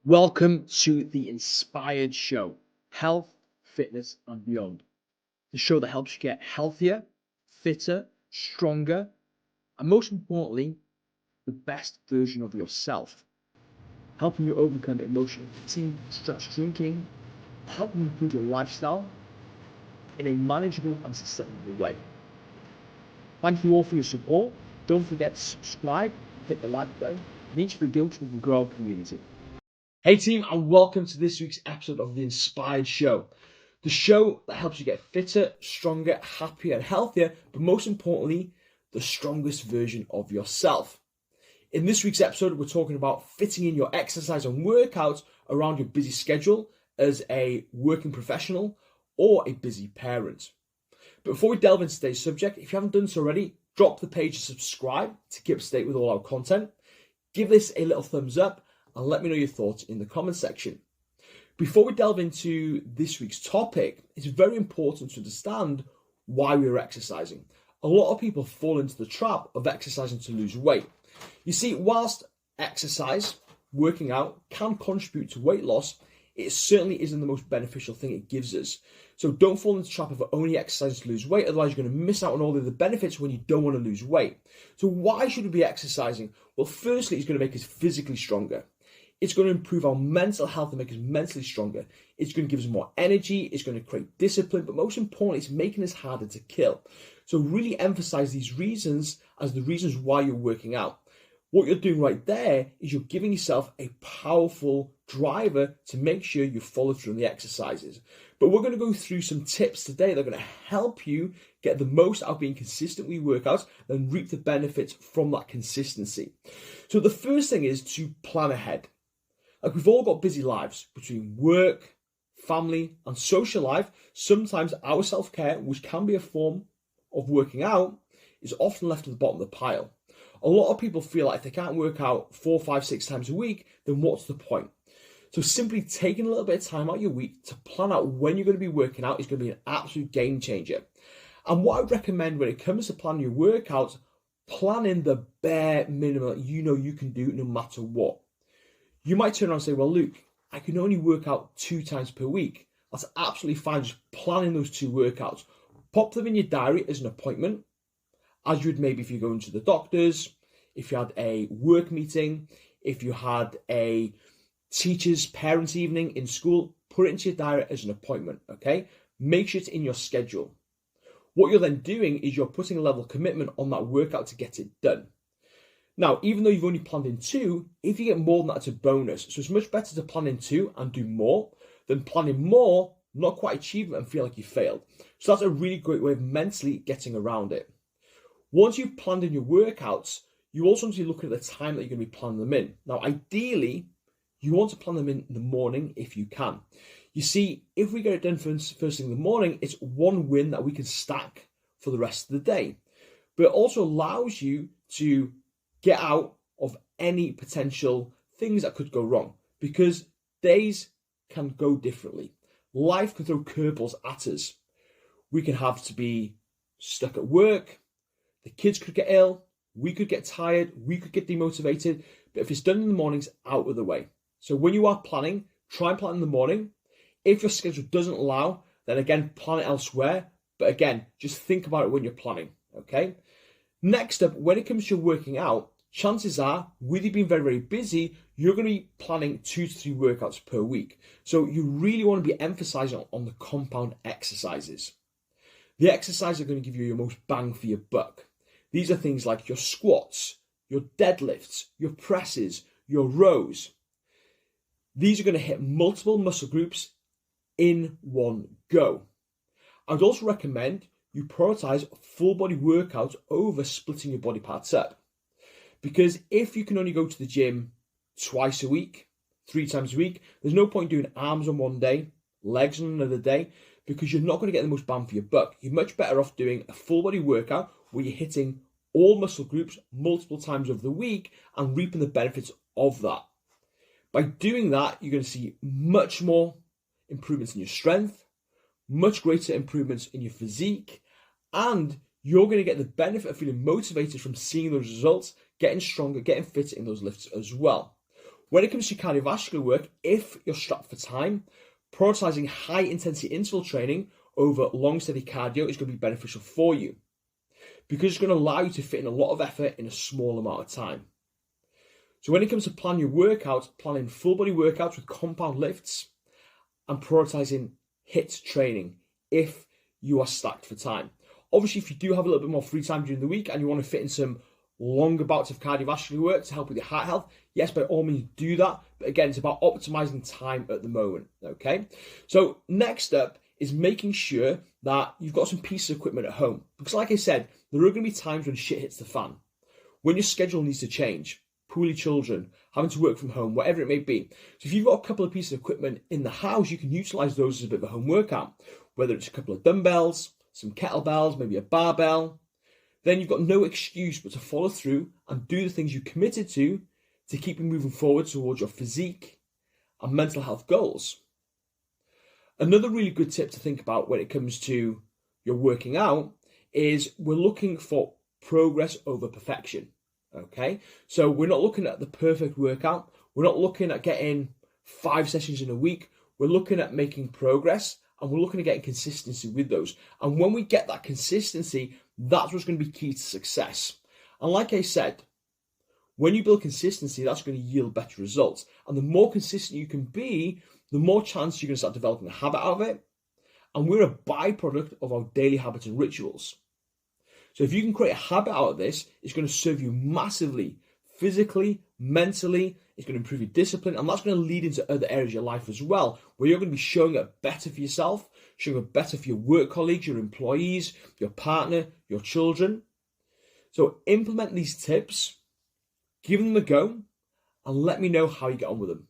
Welcome to the Inspired Show, health, fitness, and beyond. The show that helps you get healthier, fitter, stronger, and most importantly, the best version of yourself. Helping you overcome emotional fatigue, stress drinking, helping you improve your lifestyle in a manageable and sustainable way. Thank you all for your support. Don't forget to subscribe, hit the like button, and each video to grow our community. Hey team, and welcome to this week's episode of The Inspired Show. The show that helps you get fitter, stronger, happier and healthier, but most importantly, the strongest version of yourself. In this week's episode, we're talking about fitting in your exercise and workouts around your busy schedule as a working professional or a busy parent. But before we delve into today's subject, if you haven't done so already, drop the page and subscribe to keep up to date with all our content. Give this a little thumbs up and let me know your thoughts in the comment section. Before we delve into this week's topic, it's very important to understand why we're exercising. A lot of people fall into the trap of exercising to lose weight. You see, whilst exercise, working out, can contribute to weight loss, it certainly isn't the most beneficial thing it gives us. So don't fall into the trap of only exercising to lose weight, otherwise you're going to miss out on all the other benefits when you don't want to lose weight. So why should we be exercising? Well, firstly, it's going to make us physically stronger. It's going to improve our mental health and make us mentally stronger. It's going to give us more energy. It's going to create discipline. But most importantly, it's making us harder to kill. So really emphasize these reasons as the reasons why you're working out. What you're doing right there is you're giving yourself a powerful driver to make sure you follow through on the exercises. But we're going to go through some tips today that are going to help you get the most out of being consistent with your workouts and reap the benefits from that consistency. So the first thing is to plan ahead. Like, we've all got busy lives between work, family, and social life. Sometimes our self-care, which can be a form of working out, is often left at the bottom of the pile. A lot of people feel like if they can't work out 4, 5, 6 times a week, then what's the point? So simply taking a little bit of time out of your week to plan out when you're going to be working out is going to be an absolute game changer. And what I would recommend when it comes to planning your workouts, plan in the bare minimum that you know you can do no matter what. You might turn around and say, well, Luke, I can only work out 2 times per week. That's absolutely fine. Just planning those 2 workouts. Pop them in your diary as an appointment, as you would maybe if you're going to the doctor's, if you had a work meeting, if you had a teacher's parents' evening in school, put it into your diary as an appointment, okay? Make sure it's in your schedule. What you're then doing is you're putting a level of commitment on that workout to get it done. Now, even though you've only planned in 2, if you get more than that, it's a bonus. So it's much better to plan in 2 and do more than planning more, not quite achieve it and feel like you failed. So that's a really great way of mentally getting around it. Once you've planned in your workouts, you also want to look at the time that you're going to be planning them in. Now, ideally, you want to plan them in the morning if you can. You see, if we get it done first thing in the morning, it's one win that we can stack for the rest of the day. But it also allows you to get out of any potential things that could go wrong, because days can go differently. Life can throw curveballs at us. We can have to be stuck at work. The kids could get ill. We could get tired. We could get demotivated. But if it's done in the mornings, out of the way. So when you are planning, try and plan in the morning. If your schedule doesn't allow, then again, plan it elsewhere. But again, just think about it when you're planning, okay? Next up, when it comes to working out, chances are, with you being very, very busy, you're going to be planning 2 to 3 workouts per week. So you really want to be emphasizing on the compound exercises. The exercises are going to give you your most bang for your buck. These are things like your squats, your deadlifts, your presses, your rows. These are going to hit multiple muscle groups in one go. I would also recommend you prioritize full body workouts over splitting your body parts up. Because if you can only go to the gym twice a week, 3 times a week, there's no point doing arms on one day, legs on another day, because you're not going to get the most bang for your buck. You're much better off doing a full body workout where you're hitting all muscle groups multiple times over the week and reaping the benefits of that. By doing that, you're going to see much more improvements in your strength, much greater improvements in your physique, and you're going to get the benefit of feeling motivated from seeing those results, getting stronger, getting fitter in those lifts as well. When it comes to cardiovascular work, if you're strapped for time, prioritizing high intensity interval training over long steady cardio is going to be beneficial for you, because it's going to allow you to fit in a lot of effort in a small amount of time. So when it comes to planning your workouts, planning full body workouts with compound lifts and prioritizing HIIT training if you are stacked for time. Obviously, if you do have a little bit more free time during the week and you want to fit in some longer bouts of cardiovascular work to help with your heart health, yes, by all means do that. But again, it's about optimizing time at the moment, okay? So next up is making sure that you've got some pieces of equipment at home. Because like I said, there are going to be times when shit hits the fan, when your schedule needs to change, poorly children, having to work from home, whatever it may be. So if you've got a couple of pieces of equipment in the house, you can utilize those as a bit of a home workout, whether it's a couple of dumbbells, some kettlebells, maybe a barbell. Then you've got no excuse but to follow through and do the things you committed to keep you moving forward towards your physique and mental health goals. Another really good tip to think about when it comes to your working out is we're looking for progress over perfection, okay? So we're not looking at the perfect workout. We're not looking at getting 5 sessions in a week. We're looking at making progress, and we're looking at getting consistency with those. And when we get that consistency, that's what's going to be key to success. And like I said, when you build consistency, that's going to yield better results. And the more consistent you can be, the more chance you're going to start developing a habit out of it. And we're a byproduct of our daily habits and rituals. So if you can create a habit out of this, it's going to serve you massively, physically, mentally. It's going to improve your discipline, and that's going to lead into other areas of your life as well, where you're going to be showing up better for yourself, showing up better for your work colleagues, your employees, your partner, your children. So implement these tips, give them a go, and let me know how you get on with them.